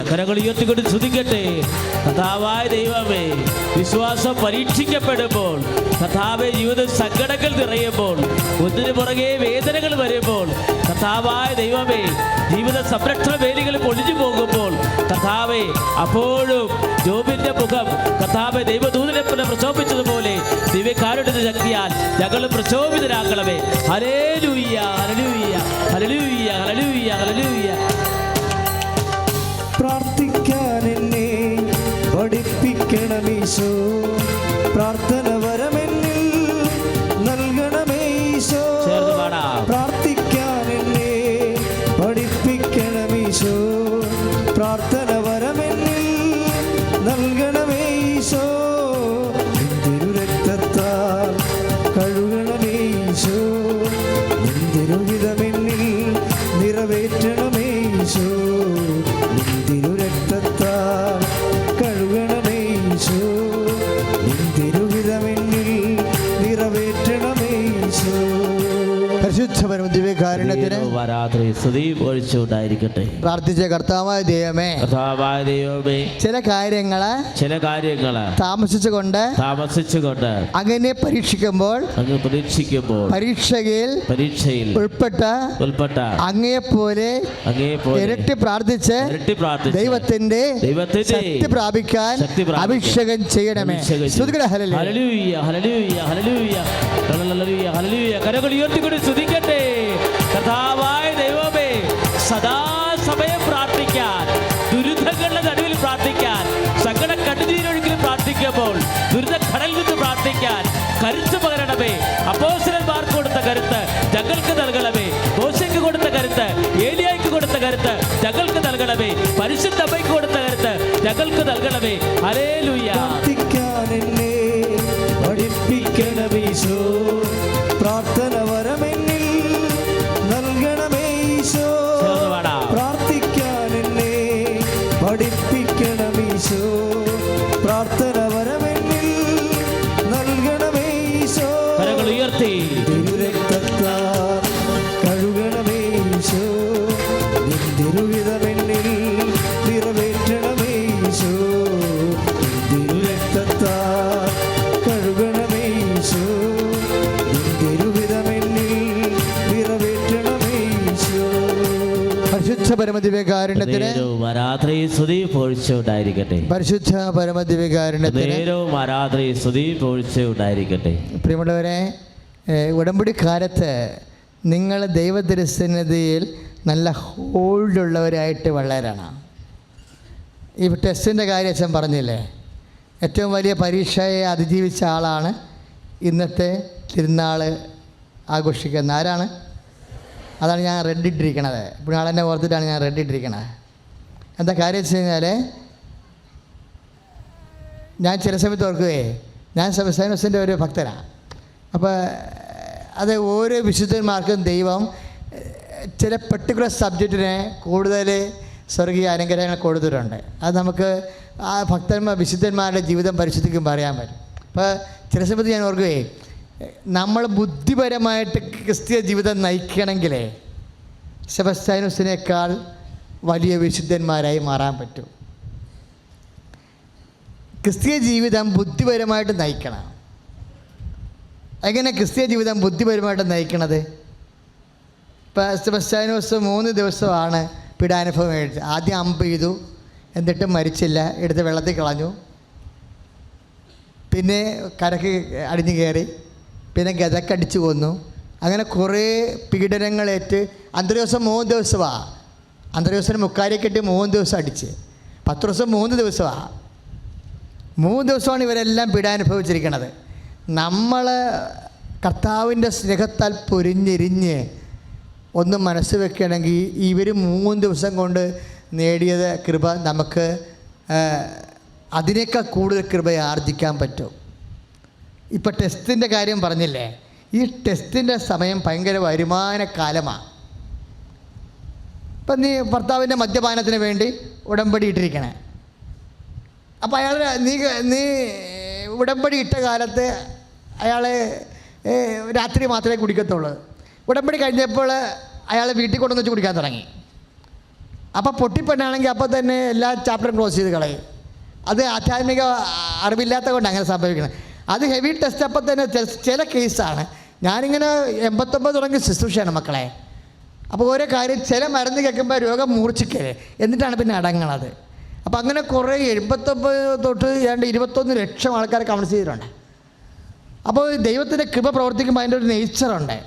കരങ്ങൾ ഉയർത്തിക്കൊണ്ട് സ്തുതിക്കട്ടെ. കർത്താവായ ദൈവമേ, വിശ്വാസം പരീക്ഷിക്കപ്പെടുമ്പോൾ, കർത്താവെ ജീവിത സങ്കടങ്ങൾ നിറയുമ്പോൾ, ഒന്നിനു പുറകെ വേദനകൾ വരുമ്പോൾ, കർത്താവായ ദൈവമേ, ജീവിത സംരക്ഷണ വേലികൾ പൊളിഞ്ഞു പോകുമ്പോൾ, കർത്താവെ അപ്പോഴും ജോബിന്റെ മുഖം കർത്താവെ ദൈവദൂതനെ പ്രശോഭിച്ചതുപോലെ ദിവ്യകാരുണ്യത്തിന്റെ ശക്തിയാൽ ഞങ്ങൾ പ്രശോഭിതരാക്കണമേ. ഹല്ലേലൂയ, ഹല്ലേലൂയ, ഹല്ലേലൂയ, ഹല്ലേലൂയ, ഹല്ലേലൂയ. പ്രാർത്ഥിക്കാൻ എന്നെ പഠിപ്പിക്കണമീശോ, പ്രാർത്ഥന വരമെന്നിൽ നൽകണമേശോ. പ്രാർത്ഥിക്കാൻ എന്നെ പഠിപ്പിക്കണമീശോ, പ്രാർത്ഥന വരമെന്നിൽ നൽകണമേശോ. നിന്തിരു രക്തത്താൽ കഴുകണമേശോ, നിന്തിരു ഹിതമെന്നിൽ നിറവേറ്റണമേശോ. നിന്തിരു രക്തത്താൽ കഴുകണമേശോ, നിന്തിരു ഹിതമെന്നിൽ നിറവേറ്റണമേശോ. പ്രാർത്ഥിച്ച കർത്താവായ ദൈവമേ, ചില കാര്യങ്ങള് താമസിച്ചുകൊണ്ട് അങ്ങനെ പരീക്ഷിക്കുമ്പോൾ പരീക്ഷയിൽ ഉൾപ്പെട്ട അങ്ങയെപ്പോലെ ഇരട്ടി പ്രാർത്ഥിച്ച് ദൈവത്തിന്റെ ശക്തി പ്രാപിക്കാൻ അഭിഷേകം ചെയ്യണമേ. കരങ്ങൾ ഉയർത്തിക്കൊണ്ട് സ്തുതിക്കട്ടെ. കർത്താവായ ദൈവമേ, സദാസമയം പ്രാർത്ഥിക്കാൻ, ദുരിതങ്ങളുടെ നടുവിൽ പ്രാർത്ഥിക്കാൻ, സകല കണ്ണുനീരൊഴുക്കിൽ പ്രാർത്ഥിക്കുമ്പോൾ ദുരിതക്കടലിൽ നിന്ന് പ്രാർത്ഥിക്കാൻ കരുത്ത് പകരണമേ. അപ്പോസ്തലന്മാർക്ക് കൊടുത്ത കരുത്ത് ഞങ്ങൾക്ക് നൽകണമേ. മോശയ്ക്ക് കൊടുത്ത കരുത്ത്, ഏലിയായ്ക്ക് കൊടുത്ത കരുത്ത് ഞങ്ങൾക്ക് നൽകണമേ. പരിശുദ്ധ അമ്മയ്ക്ക് കൊടുത്ത കരുത്ത് ഞങ്ങൾക്ക് നൽകണമേ. ഹല്ലേലൂയ. പഠിപ്പിക്കണമീശോ, പ്രാർത്ഥന വരമെന്നിൽ നൽകണമേശോ. പ്രാർത്ഥിക്കാൻ എന്നെ പഠിപ്പിക്കണമീശോ, പ്രാർത്ഥന വരമെന്നിൽ നൽകണമേശോ. കരങ്ങൾ ഉയർത്തി തിരുരക്തത്താൽ കഴുകണമേശോ, നിന്തിരുഹിതമെന്നിൽ നിറവേറ്റണമേശോ. തിരുരക്തത്താൽ കഴുകണമേശോ, നിന്തിരുഹിതമെന്നിൽ നിറവേറ്റണമേശോ. പരിശുദ്ധ പരമദിവ്യകാരുണ്യത്തിന് പരിശുദ്ധ പരമദിവ്യകാരുണ്യത്തിന് പ്രിയമുള്ളവരെ, ഉടമ്പടിക്കാലത്ത് നിങ്ങൾ ദൈവദർശനതയിൽ നല്ല ഹോൾഡുള്ളവരായിട്ട് വളരണം. ഈ ടെസ്റ്റിൻ്റെ കാര്യം അച്ഛൻ പറഞ്ഞില്ലേ, ഏറ്റവും വലിയ പരീക്ഷയെ അതിജീവിച്ച ആളാണ് ഇന്നത്തെ തിരുനാൾ ആഘോഷിക്കുന്നത്. ആരാണ്? അതാണ് ഞാൻ റെഡ് ഇട്ടിരിക്കണത്. ഇപ്പോൾ ആളെന്നെ ഓർത്തിട്ടാണ് ഞാൻ റെഡ് ഇട്ടിരിക്കണത്. എന്താ കാര്യം വെച്ച് കഴിഞ്ഞാൽ, ഞാൻ ചില സമയത്ത് ഓർക്കുകയെ, ഞാൻ സെബസ്ത്യാനോസിൻ്റെ ഒരു ഭക്തനാണ്. അപ്പോൾ അത് ഓരോ വിശുദ്ധന്മാർക്കും ദൈവം ചില പെർട്ടിക്കുലർ സബ്ജക്റ്റിനെ കൂടുതൽ സ്വർഗീയ അനുഗ്രഹങ്ങൾ കൊടുത്തിട്ടുണ്ട്. അത് നമുക്ക് ആ വിശുദ്ധന്മാരുടെ ജീവിതം പരിശുദ്ധിക്കും പറയാൻ പറ്റും. അപ്പോൾ ചില സമയത്ത് ഞാൻ ഓർക്കുകയെ, നമ്മൾ ബുദ്ധിപരമായിട്ട് ക്രിസ്തീയ ജീവിതം നയിക്കണമെങ്കിൽ സെബസ്ത്യാനോസിനേക്കാൾ വലിയ വിശുദ്ധന്മാരായി മാറാൻ പറ്റും. ക്രിസ്തീയ ജീവിതം ബുദ്ധിപരമായിട്ട് നയിക്കണം. എങ്ങനെ ക്രിസ്തീയ ജീവിതം ബുദ്ധിപരമായിട്ട് നയിക്കണത്? ഇപ്പോൾ സെബസ്ത്യാനോസ് 3 ദിവസമാണ് പീഡാനുഭവം കഴിച്ചത്. ആദ്യം അമ്പ് ചെയ്തു, എന്നിട്ടും മരിച്ചില്ല, എടുത്ത് വെള്ളത്തിൽ കളഞ്ഞു. പിന്നെ കരക്ക് അടിഞ്ഞു കയറി, പിന്നെ ഗതക്കടിച്ചു കൊന്നു. അങ്ങനെ കുറേ പീഡനങ്ങളേറ്റ് അന്തർദിവസം 3 ദിവസമാണ്. അന്തർദിവസം മുക്കാരിക്കെട്ടി 3 ദിവസം അടിച്ച്, പത്രോസ് 3 ദിവസമാണ്. 3 ദിവസമാണ് ഇവരെല്ലാം പീഡാനുഭവിച്ചിരിക്കുന്നത്. നമ്മൾ കർത്താവിൻ്റെ സ്നേഹത്താൽ പൊരിഞ്ഞെരിഞ്ഞ് ഒന്ന് മനസ്സ് വെക്കുകയാണെങ്കിൽ ഇവർ 3 ദിവസം കൊണ്ട് നേടിയത് കൃപ നമുക്ക് അതിനേക്കാൾ കൂടുതൽ കൃപയെ ആർജിക്കാൻ പറ്റും. ഇപ്പം ടെസ്റ്റിൻ്റെ കാര്യം പറഞ്ഞില്ലേ, ഈ ടെസ്റ്റിൻ്റെ സമയം ഭയങ്കര വരുമാനക്കാലമാണ്. ഇപ്പം നീ ഭർത്താവിൻ്റെ മദ്യപാനത്തിന് വേണ്ടി ഉടമ്പടി ഇട്ടിരിക്കണേ. അപ്പോൾ അയാൾ നീ ഉടമ്പടി ഇട്ട കാലത്ത് അയാൾ രാത്രി മാത്രമേ കുടിക്കത്തുള്ളൂ. ഉടമ്പടി കഴിഞ്ഞപ്പോൾ അയാൾ വീട്ടിൽ കൊണ്ടുവന്ന് വെച്ച് കുടിക്കാൻ തുടങ്ങി. അപ്പോൾ പൊട്ടിപ്പെണ്ണാണെങ്കിൽ അപ്പോൾ തന്നെ എല്ലാ ചാപ്റ്ററും ക്ലോസ് ചെയ്ത് കളയും. അത് ആധ്യാത്മിക അറിവില്ലാത്ത കൊണ്ട് അങ്ങനെ സംഭവിക്കണം. അത് ഹെവി ടെസ്റ്റ് അപ്പം തന്നെ ചില കേസാണ്. ഞാനിങ്ങനെ 89 തുടങ്ങി ശുശ്രൂഷയാണ് മക്കളെ. അപ്പോൾ ഓരോ കാര്യം ചില മരുന്ന് കേൾക്കുമ്പോൾ രോഗം മൂർച്ഛിക്കരുത്, എന്നിട്ടാണ് പിന്നെ അടങ്ങണത്. അപ്പോൾ അങ്ങനെ കുറേ 89 തൊട്ട് ഏതാണ്ട് 21 ലക്ഷം ആൾക്കാരെ കൗൺസ് ചെയ്തിട്ടുണ്ട്. അപ്പോൾ ദൈവത്തിൻ്റെ കൃപ പ്രവർത്തിക്കുമ്പോൾ അതിൻ്റെ ഒരു നേച്ചറുണ്ട്.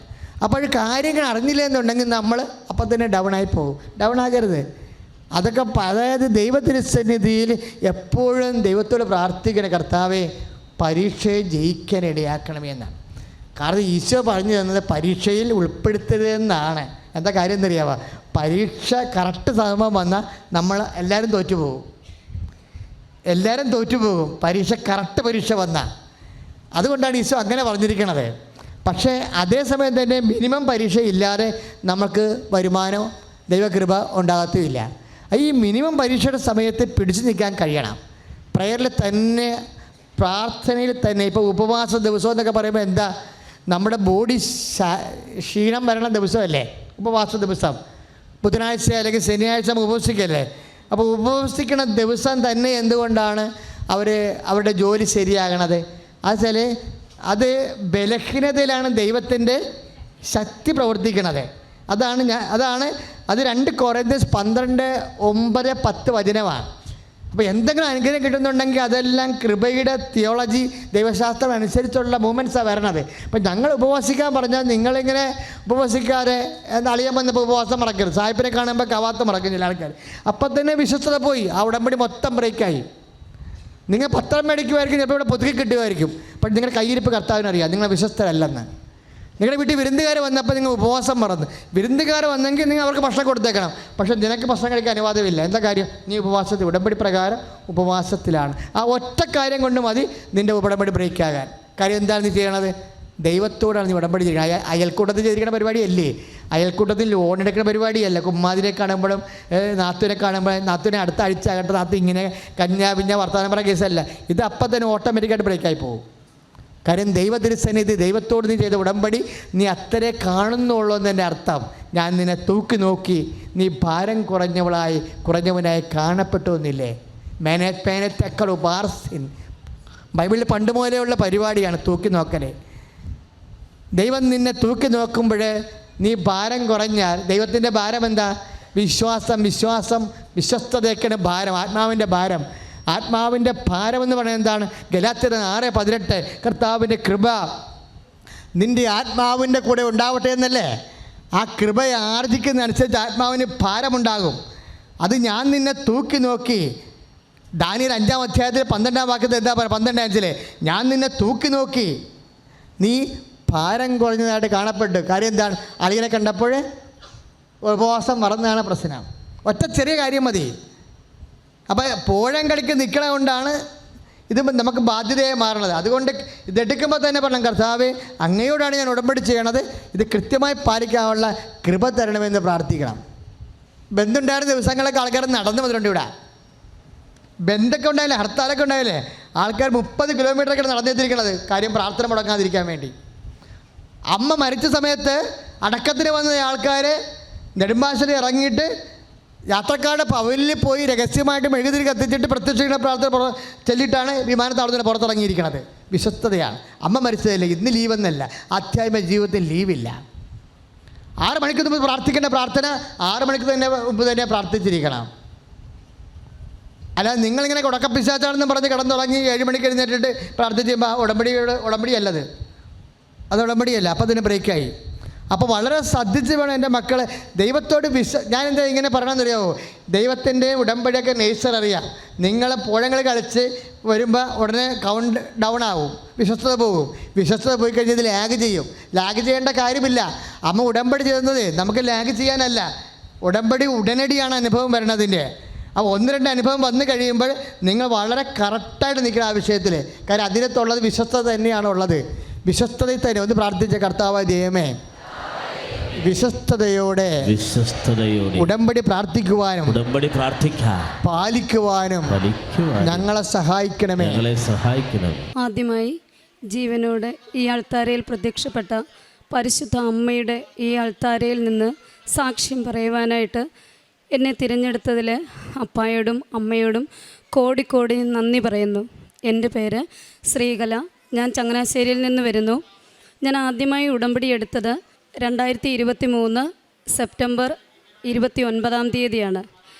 അപ്പോൾ കാര്യങ്ങൾ അറിഞ്ഞില്ല എന്നുണ്ടെങ്കിൽ നമ്മൾ അപ്പം തന്നെ ഡൗണായി പോകും. ഡൗൺ ആകരുത്. അതൊക്കെ അതായത് ദൈവത്തിരുസന്നിധിയിൽ എപ്പോഴും ദൈവത്തോട് പ്രാർത്ഥിക്കണ, കർത്താവേ പരീക്ഷയെ ജയിക്കാൻ ഇടയാക്കണമേ എന്നാണ്. കാരണം ഈശോ പറഞ്ഞു തന്നത് പരീക്ഷയിൽ ഉൾപ്പെടുത്തരുതെന്നാണ്. എന്താ കാര്യം എന്നറിയാമോ? പരീക്ഷ കറക്റ്റ് സമയം വന്നാൽ നമ്മൾ എല്ലാവരും തോറ്റുപോകും. പരീക്ഷ കറക്റ്റ് പരീക്ഷ വന്നാൽ. അതുകൊണ്ടാണ് ഈശോ അങ്ങനെ പറഞ്ഞിരിക്കണത്. പക്ഷേ അതേസമയം തന്നെ മിനിമം പരീക്ഷ ഇല്ലാതെ നമുക്ക് വരുമാനം ദൈവകൃപ ഉണ്ടാകത്തുമില്ല. ഈ മിനിമം പരീക്ഷയുടെ സമയത്ത് പിടിച്ചു നിൽക്കാൻ കഴിയണം. പ്രയറിൽ തന്നെ, പ്രാർത്ഥനയിൽ തന്നെ. ഇപ്പോൾ ഉപവാസ ദിവസം എന്നൊക്കെ പറയുമ്പോൾ എന്താ, നമ്മുടെ ബോഡി ക്ഷീണം വരണ ദിവസമല്ലേ ഉപവാസ ദിവസം. ബുധനാഴ്ച അല്ലെങ്കിൽ ശനിയാഴ്ച ഉപവസിക്കല്ലേ. അപ്പോൾ ഉപവസിക്കണ ദിവസം തന്നെ എന്തുകൊണ്ടാണ് അവരുടെ ജോലി ശരിയാകണത്? അത് അത് ബലഹീനതയിലാണ് ദൈവത്തിൻ്റെ ശക്തി പ്രവർത്തിക്കണത്. അതാണ് അത് 2 കൊരിന്ത്യർ 12:9-10 വചനമാണ്. അപ്പോൾ എന്തെങ്കിലും അനുഗ്രഹം കിട്ടുന്നുണ്ടെങ്കിൽ അതെല്ലാം കൃപയുടെ തിയോളജി, ദൈവശാസ്ത്രം അനുസരിച്ചുള്ള മൂവ്മെൻറ്റ്സാണ് വരണത്. അപ്പം ഞങ്ങൾ ഉപവസിക്കാൻ പറഞ്ഞാൽ നിങ്ങളിങ്ങനെ ഉപവസിക്കാതെ അളിയാൻ വന്നപ്പോൾ ഉപവാസം മറക്കരുത്. സാഹിബിനെ കാണുമ്പോൾ കവാത്ത് മറക്കുന്നില്ല ആൾക്കാർ. അപ്പം തന്നെ വിശ്വസ്തത പോയി, ആ ഉടമ്പടി മൊത്തം ബ്രേക്കായി. നിങ്ങൾ പത്രം മേടിക്കുമായിരിക്കും, ചിലപ്പോൾ ഇവിടെ പുതുക്കി കിട്ടുമായിരിക്കും. പക്ഷേ നിങ്ങളുടെ കയ്യിരിപ്പ് കർത്താവിനറിയാം നിങ്ങൾ വിശ്വസ്തരല്ലെന്ന്. നിങ്ങളുടെ വീട്ടിൽ വിരുന്നുകാർ വന്നപ്പോൾ നിങ്ങൾ ഉപവാസം മറന്നു. വിരുന്നുകാർ വന്നെങ്കിൽ നിങ്ങൾ അവർക്ക് ഭക്ഷണം കൊടുത്തേക്കണം. പക്ഷേ നിനക്ക് ഭക്ഷണം കഴിക്കാൻ അനുവാദമില്ല. എന്താ കാര്യം? നീ ഉപവാസത്തിൽ, ഉടമ്പടി പ്രകാരം ഉപവാസത്തിലാണ്. ആ ഒറ്റ കാര്യം കൊണ്ട് മതി നിൻ്റെ ഉടമ്പടി ബ്രേക്ക് ആകാൻ. കാര്യം എന്താണ് നീ ചെയ്യണത്? ദൈവത്തോടാണ് നീ ഉടമ്പടി ചെയ്യുന്നത്. അയൽക്കൂട്ടത്തിൽ ചെയ്തിരിക്കുന്ന പരിപാടിയല്ലേ. അയൽക്കൂട്ടത്തിൽ ലോൺ എടുക്കുന്ന പരിപാടിയല്ല. കുമ്മാതിരെ കാണുമ്പോഴും നാത്തുവിനെ കാണുമ്പോഴും നാത്തുവിനെ അടുത്ത ആഴ്ച ആകട്ടെ, നാത്തു ഇങ്ങനെ കഞ്ഞാ വർത്തമാനം പറയുന്ന കേസല്ല. ഇത് അപ്പം തന്നെ ഓട്ടോമാറ്റിക്കായിട്ട് ബ്രേക്കായി പോകും. കാര്യം ദൈവത്തിരുസന്നിധി, ദൈവത്തോട് നീ ചെയ്ത ഉടമ്പടി നീ അത്രേ കാണുന്നുള്ളൂ എന്നതിൻ്റെ അർത്ഥം. ഞാൻ നിന്നെ തൂക്കി നോക്കി, നീ ഭാരം കുറഞ്ഞവനായി കാണപ്പെട്ടു എന്നില്ലേ. മേനത്തേക്കൾ ഉപാർസിൻ. ബൈബിളിൽ പണ്ട് മുതലെയുള്ള പരിപാടിയാണ് തൂക്കി നോക്കൽ. ദൈവം നിന്നെ തൂക്കി നോക്കുമ്പോൾ നീ ഭാരം കുറഞ്ഞാൽ, ദൈവത്തിൻ്റെ ഭാരം എന്താ? വിശ്വാസം. വിശ്വസ്തതയൊക്കെയാണ് ഭാരം, ആത്മാവിൻ്റെ ഭാരം. ആത്മാവിൻ്റെ ഭാരമെന്ന് പറയുന്നത് എന്താണ്? ഗലാത്യർ 6:18 കർത്താവിൻ്റെ കൃപ നിൻ്റെ ആത്മാവിൻ്റെ കൂടെ ഉണ്ടാവട്ടെ എന്നല്ലേ. ആ കൃപയെ ആർജിക്കുന്നതനുസരിച്ച് ആത്മാവിന് ഭാരമുണ്ടാകും. അത് ഞാൻ നിന്നെ തൂക്കി നോക്കി. ദാനിയേൽ 5-ാം അധ്യായത്തിൽ 12-ാം വാക്യത്തിൽ എന്താ പറയുക? 12-ാം ഞാൻ നിന്നെ തൂക്കി നോക്കി, നീ ഭാരം കുറഞ്ഞതായിട്ട് കാണപ്പെട്ടു. കാര്യം എന്താണ്? അളിയനെ കണ്ടപ്പോൾ ഉപവാസം മറന്നതാണ് പ്രശ്നം. ഒറ്റ ചെറിയ കാര്യം മതി. അപ്പോൾ പോഴം കളിക്ക് നിൽക്കണ കൊണ്ടാണ് ഇത് നമുക്ക് ബാധ്യതയായി മാറണത്. അതുകൊണ്ട് ഇതെടുക്കുമ്പോൾ തന്നെ പറയണം, കർത്താവേ അങ്ങയോടാണ് ഞാൻ ഉടമ്പടി ചെയ്യണത്, ഇത് കൃത്യമായി പാലിക്കാനുള്ള കൃപ തരണമെന്ന് പ്രാർത്ഥിക്കണം. ബന്ധുണ്ടായിരുന്ന ദിവസങ്ങളൊക്കെ ആൾക്കാർ നടന്നു വന്നിട്ടുണ്ട്. ഇവിടെ ബന്ധമൊക്കെ ഉണ്ടായില്ലേ, ഹർത്താലൊക്കെ ഉണ്ടായില്ലേ, ആൾക്കാർ 30 കിലോമീറ്ററൊക്കെ നടന്നെത്തിയിരിക്കണത്. കാര്യം പ്രാർത്ഥന മുടങ്ങാതിരിക്കാൻ വേണ്ടി. അമ്മ മരിച്ച സമയത്ത് അടക്കത്തിന് വന്ന ആൾക്കാർ നെടുമ്പാശ്ശേരി ഇറങ്ങിയിട്ട് യാത്രക്കാരുടെ പവലിൽ പോയി രഹസ്യമായിട്ട് മെഴുകുതിരി കത്തിച്ചിട്ട് പ്രത്യക്ഷ പ്രാർത്ഥന ചൊല്ലിയിട്ടാണ് വിമാനത്താവളത്തിന് പുറത്തിറങ്ങിയിരിക്കുന്നത്. വിശ്വസ്തതയാണ്. അമ്മ മരിച്ചതല്ലേ, ഇന്ന് ലീവെന്നല്ല, ആധ്യാത്മിക ജീവിതത്തിൽ ലീവില്ല. 6 മണിക്ക് മുമ്പ് പ്രാർത്ഥിക്കേണ്ട പ്രാർത്ഥന 6 മണിക്ക് മുമ്പ് തന്നെ പ്രാർത്ഥിച്ചിരിക്കണം. അല്ലാതെ നിങ്ങളിങ്ങനെ ഉടക്കപ്പിശാച്ചാണെന്ന് പറഞ്ഞ് കിടന്നുറങ്ങി 7 മണിക്ക് എഴുന്നേറ്റിട്ട് പ്രാർത്ഥിച്ചുമ്പോൾ ഉടമ്പടിയല്ലത്. അത് ഉടമ്പടിയല്ല. അപ്പോൾ അതിന് ബ്രേക്കായി. അപ്പോൾ വളരെ ശ്രദ്ധിച്ച് വേണം എൻ്റെ മക്കളെ ദൈവത്തോട് ഞാനെന്താ ഇങ്ങനെ പറയണമെന്നറിയാമോ? ദൈവത്തിൻ്റെ ഉടമ്പടിയൊക്കെ നേച്ചർ അറിയാം. നിങ്ങൾ പുഴങ്ങൾ കളിച്ച് വരുമ്പോൾ ഉടനെ കൗണ്ട് ഡൗൺ ആവും, വിശ്വസ്തത പോകും. വിശ്വസ്തത പോയി കഴിഞ്ഞാൽ ഇത് ലാഗ് ചെയ്യും. ലാഗ് ചെയ്യേണ്ട കാര്യമില്ല. അമ്മ ഉടമ്പടി ചെയ്യുന്നത് നമുക്ക് ലാഗ് ചെയ്യാനല്ല. ഉടമ്പടി ഉടനടിയാണ് അനുഭവം വരണതിൻ്റെ. അപ്പോൾ 1-2 അനുഭവം വന്നു കഴിയുമ്പോൾ നിങ്ങൾ വളരെ കറക്റ്റായിട്ട് നിൽക്കുന്ന ആ വിഷയത്തിൽ. കാര്യം അതിനകത്തുള്ളത് വിശ്വസ്തത തന്നെയാണുള്ളത്. വിശ്വസ്തതയിൽ തന്നെ ഒന്ന് പ്രാർത്ഥിച്ച കർത്താവായ ദൈവമേ, വിശ്വസ്തതയോടെ ഉടമ്പടി പ്രാർത്ഥിക്കുവാനും പാലിക്കുവാനും ഞങ്ങളെ സഹായിക്കണമേ. ആദ്യമായി ജീവനോടെ ഈ അൾത്താരയിൽ പ്രത്യക്ഷപ്പെട്ട പരിശുദ്ധ അമ്മയുടെ ഈ അൾത്താരയിൽ നിന്ന് സാക്ഷ്യം പറയുവാനായിട്ട് എന്നെ തിരഞ്ഞെടുത്തതിൽ അപ്പായോടും അമ്മയോടും കോടി നന്ദി പറയുന്നു. എൻ്റെ പേര് ശ്രീകല. ഞാൻ ചങ്ങനാശ്ശേരിയിൽ നിന്ന് വരുന്നു. ഞാൻ ആദ്യമായി ഉടമ്പടി എടുത്തത് 2023 സെപ്റ്റംബർ 29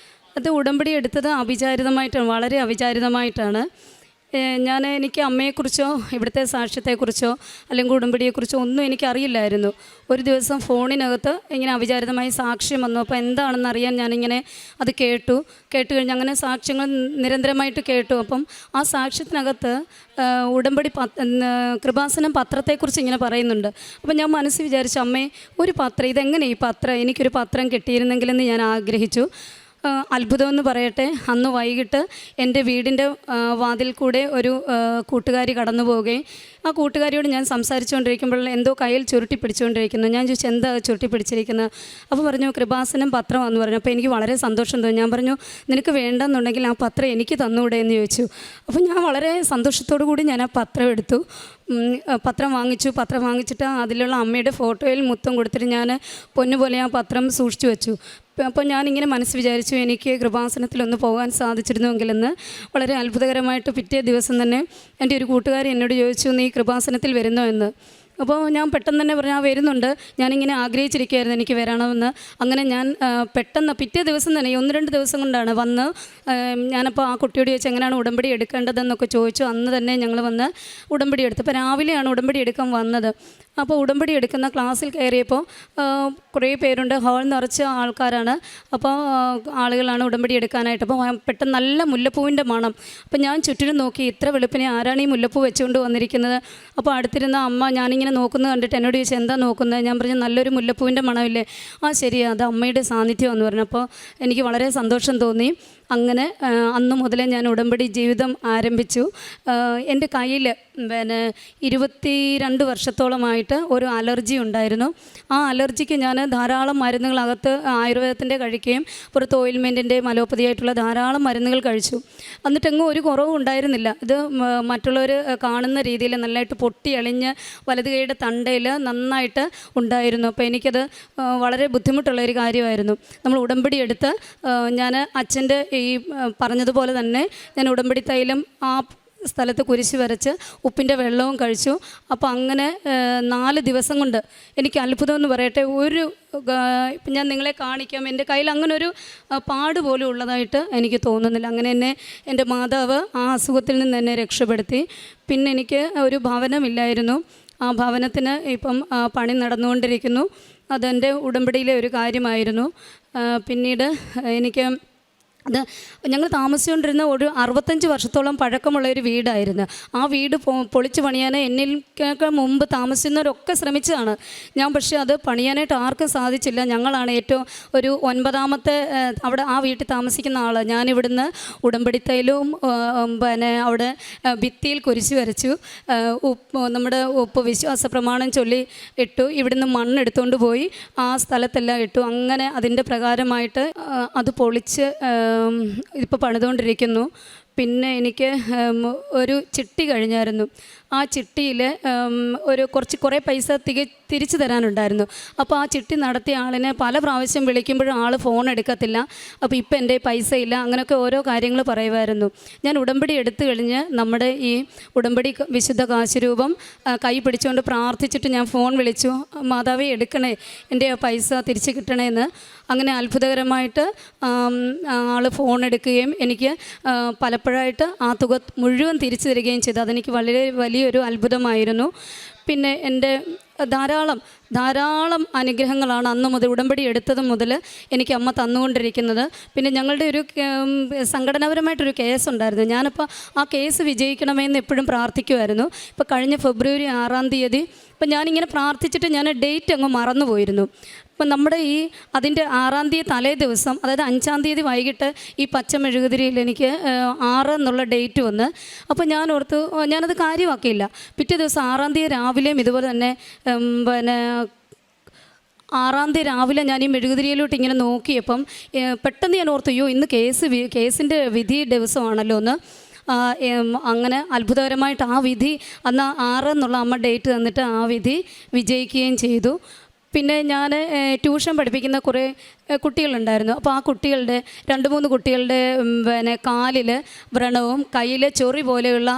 അത് ഉടമ്പടി എടുത്തത് അവിചാരിതമായിട്ടാണ്, വളരെ അവിചാരിതമായിട്ടാണ്. എനിക്ക് അമ്മയെക്കുറിച്ചോ ഇവിടുത്തെ സാക്ഷ്യത്തെക്കുറിച്ചോ അല്ലെങ്കിൽ ഉടമ്പടിയെക്കുറിച്ചോ ഒന്നും എനിക്കറിയില്ലായിരുന്നു. ഒരു ദിവസം ഫോണിനകത്ത് ഇങ്ങനെ അവിചാരിതമായി സാക്ഷ്യം വന്നു. അപ്പോൾ എന്താണെന്ന് അറിയാൻ ഞാനിങ്ങനെ അത് കേട്ട് കഴിഞ്ഞ് അങ്ങനെ സാക്ഷ്യങ്ങൾ നിരന്തരമായിട്ട് കേട്ടു. അപ്പം ആ സാക്ഷ്യത്തിനകത്ത് ഉടമ്പടി കൃപാസനം പത്രത്തെക്കുറിച്ച് ഇങ്ങനെ പറയുന്നുണ്ട്. അപ്പം ഞാൻ മനസ്സിൽ വിചാരിച്ചു, അമ്മേ ഒരു പത്രം, ഇതെങ്ങനെ ഈ പത്രം, എനിക്കൊരു പത്രം കിട്ടിയിരുന്നെങ്കിലെന്ന് ഞാൻ ആഗ്രഹിച്ചു. അത്ഭുതമെന്ന് പറയട്ടെ, അന്ന് വൈകിട്ട് എൻ്റെ വീടിൻ്റെ വാതിൽ കൂടെ ഒരു കൂട്ടുകാരി കടന്നു പോവുകയും ആ കൂട്ടുകാരിയോട് ഞാൻ സംസാരിച്ചുകൊണ്ടിരിക്കുമ്പോൾ എന്തോ കയ്യിൽ ചുരുട്ടി പിടിച്ചുകൊണ്ടിരിക്കുന്നു. ഞാൻ ചോദിച്ചു, എന്താ ചുരുട്ടി പിടിച്ചിരിക്കുന്നത്? അപ്പോൾ പറഞ്ഞു, കൃപാസനം പത്രമാണെന്ന് പറഞ്ഞു. അപ്പോൾ എനിക്ക് വളരെ സന്തോഷം തോന്നി. ഞാൻ പറഞ്ഞു, നിനക്ക് വേണ്ടെന്നുണ്ടെങ്കിൽ ആ പത്രം എനിക്ക് തന്നുകൂടെ എന്ന് ചോദിച്ചു. അപ്പോൾ ഞാൻ വളരെ സന്തോഷത്തോടു കൂടി ഞാൻ ആ പത്രം എടുത്തു. പത്രം വാങ്ങിച്ചിട്ട് അതിലുള്ള അമ്മയുടെ ഫോട്ടോയിൽ മുത്തം കൊടുത്തിട്ട് ഞാൻ പൊന്നുപോലെ ആ പത്രം സൂക്ഷിച്ചു വെച്ചു. അപ്പോൾ ഞാനിങ്ങനെ മനസ്സ് വിചാരിച്ചു, എനിക്ക് കൃപാസനത്തിലൊന്ന് പോകാൻ സാധിച്ചിരുന്നുവെങ്കിലെന്ന്. വളരെ അത്ഭുതകരമായിട്ട് പിറ്റേ ദിവസം തന്നെ എൻ്റെ ഒരു കൂട്ടുകാരി എന്നോട് ചോദിച്ചു, നീ കൃപാസനത്തിൽ വരുന്നോ എന്ന്. അപ്പോൾ ഞാൻ പെട്ടെന്ന് തന്നെ പറഞ്ഞു, വരുന്നുണ്ട്, ഞാനിങ്ങനെ ആഗ്രഹിച്ചിരിക്കുകയായിരുന്നു എനിക്ക് വരണമെന്ന്. അങ്ങനെ ഞാൻ പെട്ടെന്ന് പിറ്റേ ദിവസം തന്നെ 1-2 ദിവസം കൊണ്ടാണ് വന്ന്. ഞാനപ്പോൾ ആ കുട്ടിയോട് ചോദിച്ചു, എങ്ങനെയാണ് ഉടമ്പടി എടുക്കേണ്ടതെന്നൊക്കെ ചോദിച്ചു. അന്ന് തന്നെ ഞങ്ങൾ വന്ന് ഉടമ്പടി എടുത്തു. അപ്പോൾ രാവിലെയാണ് ഉടമ്പടി എടുക്കാൻ വന്നത്. അപ്പോൾ ഉടമ്പടി എടുക്കുന്ന ക്ലാസ്സിൽ കയറിയപ്പോൾ കുറേ പേരുണ്ട്, ഹാൾ നിറച്ച ആൾക്കാരാണ്. അപ്പോൾ ആളുകളാണ് ഉടമ്പടി എടുക്കാനായിട്ട്. അപ്പോൾ പെട്ടെന്ന് നല്ല മുല്ലപ്പൂവിൻ്റെ മണം. അപ്പോൾ ഞാൻ ചുറ്റിനും നോക്കി, ഇത്ര വെളുപ്പിനെ ആരാണ് ഈ മുല്ലപ്പൂ വെച്ചുകൊണ്ട് വന്നിരിക്കുന്നത്? അപ്പോൾ അടുത്തിരുന്ന അമ്മ ഞാനിങ്ങനെ നോക്കുന്നത് കണ്ടിട്ട് എന്നോട് ചോദിച്ചു, എന്താ നോക്കുന്നത്? ഞാൻ പറഞ്ഞു, നല്ലൊരു മുല്ലപ്പൂവിൻ്റെ മണമില്ലേ? ആ ശരി, അത് അമ്മയുടെ സാന്നിധ്യമെന്ന് പറഞ്ഞു. അപ്പോൾ എനിക്ക് വളരെ സന്തോഷം തോന്നി. അങ്ങനെ അന്ന് മുതലേ ഞാൻ ഉടമ്പടി ജീവിതം ആരംഭിച്ചു. എൻ്റെ കയ്യിൽ 22 വർഷത്തോളമായിട്ട് ഒരു അലർജി ഉണ്ടായിരുന്നു. ആ അലർജിക്ക് ഞാൻ ധാരാളം മരുന്നുകളകത്ത് ആയുർവേദത്തിൻ്റെ കഴിക്കുകയും പുറത്ത് ഓയിൽമെൻറ്റിൻ്റെയും അലോപ്പതിയായിട്ടുള്ള ധാരാളം മരുന്നുകൾ കഴിച്ചു. എന്നിട്ടെങ്ങും ഒരു കുറവും ഉണ്ടായിരുന്നില്ല. ഇത് മറ്റുള്ളവർ കാണുന്ന രീതിയിൽ നല്ലതായിട്ട് പൊട്ടി അളിഞ്ഞ് വലത് കൈയുടെ തണ്ടയിൽ നന്നായിട്ട് ഉണ്ടായിരുന്നു. അപ്പോൾ എനിക്കത് വളരെ ബുദ്ധിമുട്ടുള്ളൊരു കാര്യമായിരുന്നു. നമ്മൾ ഉടമ്പടി എടുത്ത് ഞാൻ അച്ഛൻ്റെ ഈ പറഞ്ഞതുപോലെ തന്നെ ഞാൻ ഉടമ്പടി തൈലം ആ സ്ഥലത്ത് കുരിശ് വരച്ച് ഉപ്പിൻ്റെ വെള്ളവും കഴിച്ചു. അപ്പോൾ അങ്ങനെ 4 ദിവസം കൊണ്ട് എനിക്ക് അത്ഭുതം എന്ന് പറയട്ടെ, ഇപ്പം ഞാൻ നിങ്ങളെ കാണിക്കാം, എൻ്റെ കയ്യിൽ അങ്ങനെ ഒരു പാട് പോലും ഉള്ളതായിട്ട് എനിക്ക് തോന്നുന്നില്ല. അങ്ങനെ എന്നെ എൻ്റെ മാതാവ് ആ അസുഖത്തിൽ നിന്ന് എന്നെ രക്ഷപ്പെടുത്തി. പിന്നെ എനിക്ക് ഒരു ഭവനമില്ലായിരുന്നു. ആ ഭവനത്തിന് ഇപ്പം പണി നടന്നുകൊണ്ടിരിക്കുന്നു. അതെൻ്റെ ഉടമ്പടിയിലെ ഒരു കാര്യമായിരുന്നു. പിന്നീട് എനിക്ക് അത് ഞങ്ങൾ താമസിച്ചുകൊണ്ടിരുന്ന ഒരു 65 വർഷത്തോളം പഴക്കമുള്ള ഒരു വീടായിരുന്നു. ആ വീട് പൊളിച്ച് പണിയാൻ എന്നിൽക്ക് മുമ്പ് താമസിക്കുന്നവരൊക്കെ ശ്രമിച്ചതാണ്. ഞാൻ പക്ഷേ അത് പണിയാനായിട്ട് ആർക്കും സാധിച്ചില്ല. ഞങ്ങളാണ് ഏറ്റവും ഒരു 9ാമത്തെ അവിടെ ആ വീട്ടിൽ താമസിക്കുന്ന ആൾ. ഞാനിവിടുന്ന് ഉടമ്പടി തൈലവും അവിടെ ഭിത്തിയിൽ കുരിശ് വരച്ചു, നമ്മുടെ ഉപ്പ് വിശ്വാസ പ്രമാണം ചൊല്ലി ഇട്ടു. ഇവിടുന്ന് മണ്ണെടുത്തുകൊണ്ട് പോയി ആ സ്ഥലത്തെല്ലാം ഇട്ടു. അങ്ങനെ അതിൻ്റെ പ്രകാരമായിട്ട് അത് പൊളിച്ച് ഇപ്പോൾ പണിതുകൊണ്ടിരിക്കുന്നു. പിന്നെ എനിക്ക് ഒരു ചിട്ടി കഴിഞ്ഞായിരുന്നു. ആ ചിട്ടിയിൽ കുറേ പൈസ തിരിച്ചു തരാനുണ്ടായിരുന്നു. അപ്പോൾ ആ ചിട്ടി നടത്തിയ ആളിനെ പല പ്രാവശ്യം വിളിക്കുമ്പോഴും ആൾ ഫോൺ എടുക്കത്തില്ല. അപ്പോൾ ഇപ്പം എൻ്റെ പൈസ ഇല്ല, അങ്ങനെയൊക്കെ ഓരോ കാര്യങ്ങൾ പറയുമായിരുന്നു. ഞാൻ ഉടമ്പടി എടുത്തു കഴിഞ്ഞ് നമ്മുടെ ഈ ഉടമ്പടി വിശുദ്ധ കാശുരൂപം കൈ പിടിച്ചുകൊണ്ട് പ്രാർത്ഥിച്ചിട്ട് ഞാൻ ഫോൺ വിളിച്ചു, മാതാവേ എടുക്കണേ, എൻ്റെ പൈസ തിരിച്ച് കിട്ടണേന്ന്. അങ്ങനെ അത്ഭുതകരമായിട്ട് ആൾ ഫോൺ എടുക്കുകയും എനിക്ക് പലപ്പോഴായിട്ട് ആ തുക മുഴുവൻ തിരിച്ചു തരികയും ചെയ്തു. അതെനിക്ക് വലിയൊരു അത്ഭുതമായിരുന്നു. പിന്നെ എൻ്റെ ധാരാളം അനുഗ്രഹങ്ങളാണ് അന്ന് മുതൽ ഉടമ്പടി എടുത്തത് മുതൽ എനിക്ക് അമ്മ തന്നുകൊണ്ടിരിക്കുന്നത്. പിന്നെ ഞങ്ങളുടെ ഒരു സംഘടനാപരമായിട്ടൊരു കേസ് ഉണ്ടായിരുന്നു. ഞാനപ്പോൾ ആ കേസ് വിജയിക്കണമെന്ന് എപ്പോഴും പ്രാർത്ഥിക്കുമായിരുന്നു. ഇപ്പോൾ കഴിഞ്ഞ ഫെബ്രുവരി 6-ാം തീയതി ഇപ്പം ഞാനിങ്ങനെ പ്രാർത്ഥിച്ചിട്ട് ഞാൻ ഡേറ്റ് അങ്ങ് മറന്നുപോയിരുന്നു. ഇപ്പം നമ്മുടെ അതിൻ്റെ 6-ാം തീയതി തലേ ദിവസം, അതായത് 5-ാം തീയതി വൈകിട്ട് ഈ പച്ച മെഴുകുതിരിയിൽ എനിക്ക് 6 എന്നുള്ള ഡേറ്റ് വന്ന്. അപ്പോൾ ഞാൻ ഓർത്തു, ഞാനത് കാര്യമാക്കിയില്ല. പിറ്റേ ദിവസം 6-ാം തീയതി രാവിലെയും ഇതുപോലെ തന്നെ 6-ാം തീയതി രാവിലെ ഞാൻ ഈ മെഴുകുതിരിയിലോട്ട് ഇങ്ങനെ നോക്കിയപ്പം പെട്ടെന്ന് ഞാൻ ഓർത്തു, അയ്യോ ഇന്ന് കേസിൻ്റെ വിധി ദിവസമാണല്ലോ എന്ന്. അങ്ങനെ അത്ഭുതകരമായിട്ട് ആ വിധി അന്ന് 6 എന്നുള്ള അമ്മ ഡേറ്റ് തന്നിട്ട് ആ വിധി വിജയിക്കുകയും ചെയ്തു. പിന്നെ ഞാൻ ട്യൂഷൻ പഠിപ്പിക്കുന്ന കുറേ കുട്ടികളുണ്ടായിരുന്നു. അപ്പോൾ ആ കുട്ടികളുടെ 2-3 കുട്ടികളുടെ പിന്നെ കാലിൽ വ്രണവും കയ്യിൽ ചൊറി പോലെയുള്ള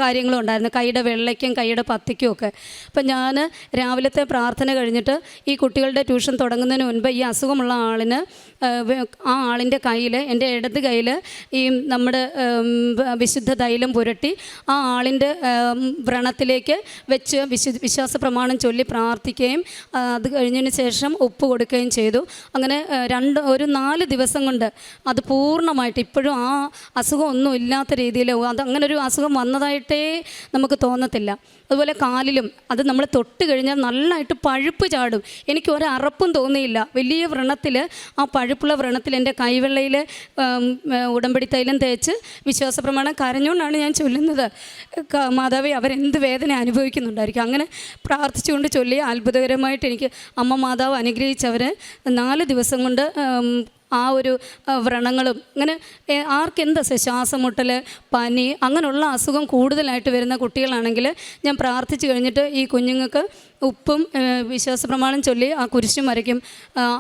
കാര്യങ്ങളും ഉണ്ടായിരുന്നു, കൈയുടെ വെള്ളയ്ക്കും കൈയുടെ പത്തിക്കും ഒക്കെ. അപ്പം ഞാൻ രാവിലത്തെ പ്രാർത്ഥന കഴിഞ്ഞിട്ട് ഈ കുട്ടികളുടെ ട്യൂഷൻ തുടങ്ങുന്നതിന് മുൻപ് ഈ അസുഖമുള്ള ആളിന് ആ ആളിൻ്റെ കയ്യിൽ, എൻ്റെ ഇടത് കയ്യിൽ ഈ നമ്മുടെ വിശുദ്ധ തൈലം പുരട്ടി ആ ആളിൻ്റെ വ്രണത്തിലേക്ക് വെച്ച് വിശ്വാസ പ്രമാണം ചൊല്ലി പ്രാർത്ഥിക്കുകയും അത് കഴിഞ്ഞതിന് ശേഷം ഉപ്പ് കൊടുക്കുകയും ചെയ്തു. അങ്ങനെ ഒരു 4 ദിവസം കൊണ്ട് അത് പൂർണ്ണമായിട്ട്, ഇപ്പോഴും ആ അസുഖം ഒന്നും ഇല്ലാത്ത രീതിയിൽ, അത് അങ്ങനെ ഒരു അസുഖം വന്നതായിട്ടേ നമുക്ക് തോന്നത്തില്ല. അതുപോലെ കാലിലും അത് നമ്മൾ തൊട്ട് കഴിഞ്ഞാൽ നല്ലതായിട്ട് പഴുപ്പ് ചാടും. എനിക്ക് ഒരറപ്പും തോന്നിയില്ല. വലിയ വ്രണത്തിൽ, ആ പഴുപ്പുള്ള വ്രണത്തിൽ എൻ്റെ കൈവെള്ളയിൽ ഉടമ്പടി തൈലം തേച്ച് വിശ്വാസ പ്രമാണം കരഞ്ഞുകൊണ്ടാണ് ഞാൻ ചൊല്ലുന്നത്. മാതാവേ, അവരെന്ത് വേദന അനുഭവിക്കുന്നുണ്ടായിരിക്കും. അങ്ങനെ പ്രാർത്ഥിച്ചുകൊണ്ട് ചൊല്ലി അത്ഭുതകരമായിട്ട് എനിക്ക് അമ്മ മാതാവ് അനുഗ്രഹിച്ചവരെ 4 ദിവസം കൊണ്ട് ആ ഒരു വ്രണങ്ങളും, അങ്ങനെ ആർക്കെന്താ ശ്വാസം മുട്ടൽ, പനി, അങ്ങനെയുള്ള അസുഖം കൂടുതലായിട്ട് വരുന്ന കുട്ടികളാണെങ്കിൽ ഞാൻ പ്രാർത്ഥിച്ചു കഴിഞ്ഞിട്ട് ഈ കുഞ്ഞുങ്ങൾക്ക് ഉപ്പും വിശ്വാസ പ്രമാണം ചൊല്ലി ആ കുരിശും വരയ്ക്കും.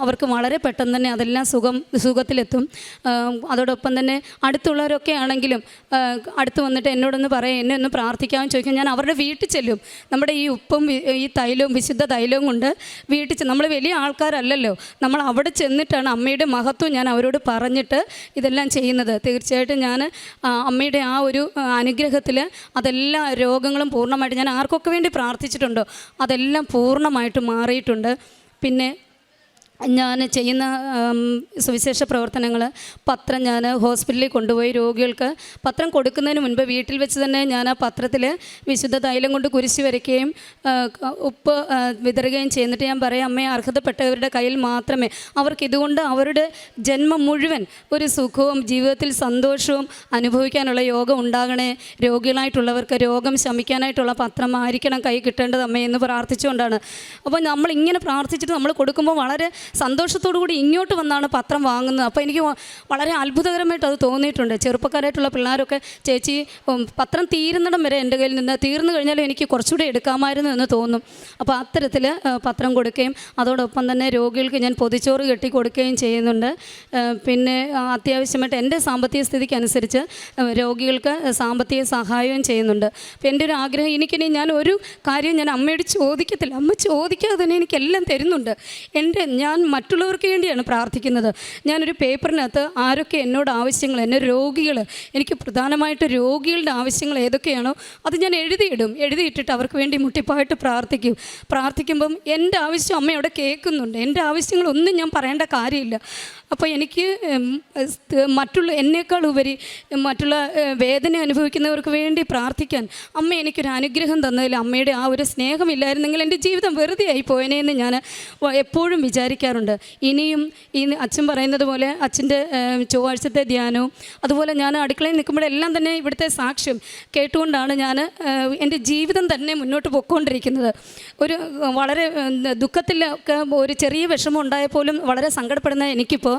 അവർക്ക് വളരെ പെട്ടെന്ന് തന്നെ അതെല്ലാം സുഖത്തിലെത്തും. അതോടൊപ്പം തന്നെ അടുത്തുള്ളവരൊക്കെ ആണെങ്കിലും അടുത്ത് വന്നിട്ട് എന്നോടൊന്ന് പറയും, എന്നെ ഒന്ന് പ്രാർത്ഥിക്കാമെന്ന് ചോദിക്കും. ഞാൻ അവരുടെ വീട്ടിൽ ചെല്ലും. നമ്മുടെ ഈ ഉപ്പും ഈ തൈലവും വിശുദ്ധ തൈലവും കൊണ്ട് വീട്ടിൽ നമ്മൾ വലിയ ആൾക്കാരല്ലല്ലോ, നമ്മൾ അവിടെ ചെന്നിട്ടാണ് അമ്മയുടെ മഹത്വം ഞാൻ അവരോട് പറഞ്ഞിട്ട് ഇതെല്ലാം ചെയ്യുന്നത്. തീർച്ചയായിട്ടും ഞാൻ അമ്മയുടെ ആ ഒരു അനുഗ്രഹത്തിൽ അതെല്ലാ രോഗങ്ങളും പൂർണ്ണമായിട്ട്, ഞാൻ ആർക്കൊക്കെ വേണ്ടി പ്രാർത്ഥിച്ചിട്ടുണ്ടോ അതെല്ലാം പൂർണ്ണമായിട്ട് മാറിയിട്ടുണ്ട്. പിന്നെ ഞാൻ ചെയ്യുന്ന സുവിശേഷ പ്രവർത്തനങ്ങൾ, പത്രം ഞാൻ ഹോസ്പിറ്റലിൽ കൊണ്ടുപോയി രോഗികൾക്ക് പത്രം കൊടുക്കുന്നതിന് മുൻപ് വീട്ടിൽ വെച്ച് തന്നെ ഞാൻ ആ പത്രത്തിൽ വിശുദ്ധ തൈലം കൊണ്ട് കുരിശ് വരയ്ക്കുകയും ഉപ്പ് വിതറുകയും ചെയ്യുന്നിട്ട് ഞാൻ പറയാം, അമ്മയെ അർഹതപ്പെട്ടവരുടെ കയ്യിൽ മാത്രമേ, അവർക്ക് ഇതുകൊണ്ട് അവരുടെ ജന്മം മുഴുവൻ ഒരു സുഖവും ജീവിതത്തിൽ സന്തോഷവും അനുഭവിക്കാനുള്ള യോഗം ഉണ്ടാകണേ, രോഗികളായിട്ടുള്ളവർക്ക് രോഗം ശമിക്കാനായിട്ടുള്ള പത്രമായിരിക്കണം കൈ കിട്ടേണ്ടത് അമ്മേ എന്ന് പ്രാർത്ഥിച്ചുകൊണ്ടാണ്. അപ്പോൾ നമ്മളിങ്ങനെ പ്രാർത്ഥിച്ചിട്ട് നമ്മൾ കൊടുക്കുമ്പോൾ വളരെ സന്തോഷത്തോടു കൂടി ഇങ്ങോട്ട് വന്നാണ് പത്രം വാങ്ങുന്നത്. അപ്പോൾ എനിക്ക് വളരെ അത്ഭുതകരമായിട്ട് അത് തോന്നിയിട്ടുണ്ട്. ചെറുപ്പക്കാരായിട്ടുള്ള പിള്ളേരൊക്കെ, ചേച്ചി പത്രം തീരുന്നിടം വരെ എൻ്റെ കയ്യിൽ നിന്ന്, തീർന്നു കഴിഞ്ഞാലും എനിക്ക് കുറച്ചുകൂടി എടുക്കാമായിരുന്നു എന്ന് തോന്നും. അപ്പോൾ അത്തരത്തിൽ പത്രം കൊടുക്കുകയും അതോടൊപ്പം തന്നെ രോഗികൾക്ക് ഞാൻ പൊതിച്ചോറ് കെട്ടി കൊടുക്കുകയും ചെയ്യുന്നുണ്ട്. പിന്നെ അത്യാവശ്യമായിട്ട് എൻ്റെ സാമ്പത്തിക സ്ഥിതിക്ക് അനുസരിച്ച് രോഗികൾക്ക് സാമ്പത്തിക സഹായവും ചെയ്യുന്നുണ്ട്. അപ്പോൾ എൻ്റെ ഒരു ആഗ്രഹം, എനിക്കിനി ഞാൻ ഒരു കാര്യം ഞാൻ അമ്മയോട് ചോദിക്കത്തില്ല, അമ്മ ചോദിക്കാതെ തന്നെ എനിക്കെല്ലാം തരുന്നുണ്ട്. ഞാൻ മറ്റുള്ളവർക്ക് വേണ്ടിയാണ് പ്രാർത്ഥിക്കുന്നത്. ഞാനൊരു പേപ്പറിനകത്ത് ആരൊക്കെ എന്നോട് ആവശ്യങ്ങൾ, എന്നെ രോഗികൾ, എനിക്ക് പ്രധാനമായിട്ട് രോഗികളുടെ ആവശ്യങ്ങൾ ഏതൊക്കെയാണോ അത് ഞാൻ എഴുതിയിട്ടിട്ട് അവർക്ക് വേണ്ടി മുട്ടിപ്പായിട്ട് പ്രാർത്ഥിക്കുമ്പം എൻ്റെ ആവശ്യം അമ്മ അവിടെ കേൾക്കുന്നുണ്ട്. എൻ്റെ ആവശ്യങ്ങളൊന്നും ഞാൻ പറയേണ്ട കാര്യമില്ല. അപ്പോൾ എനിക്ക് എന്നേക്കാൾ ഉപരി മറ്റുള്ള വേദന അനുഭവിക്കുന്നവർക്ക് വേണ്ടി പ്രാർത്ഥിക്കാൻ അമ്മ എനിക്കൊരു അനുഗ്രഹം തന്നതിൽ അമ്മയുടെ ആ ഒരു സ്നേഹമില്ലായിരുന്നെങ്കിൽ എൻ്റെ ജീവിതം വെറുതെ ആയി പോയനെന്ന് ഞാൻ എപ്പോഴും വിചാരിക്കാറുണ്ട്. ഇനിയും ഈ അച്ഛൻ പറയുന്നത് പോലെ അച്ഛൻ്റെ ചൊവ്വാഴ്ചത്തെ ധ്യാനവും അതുപോലെ ഞാൻ അടുക്കളയിൽ നിൽക്കുമ്പോഴെല്ലാം തന്നെ ഇവിടുത്തെ സാക്ഷ്യം കേട്ടുകൊണ്ടാണ് ഞാൻ എൻ്റെ ജീവിതം തന്നെ മുന്നോട്ട് പോയിക്കൊണ്ടിരിക്കുന്നത്. ഒരു വളരെ ദുഃഖത്തിലൊക്കെ ഒരു ചെറിയ വിഷമം ഉണ്ടായപ്പോലും വളരെ സങ്കടപ്പെടുന്ന എനിക്കിപ്പോൾ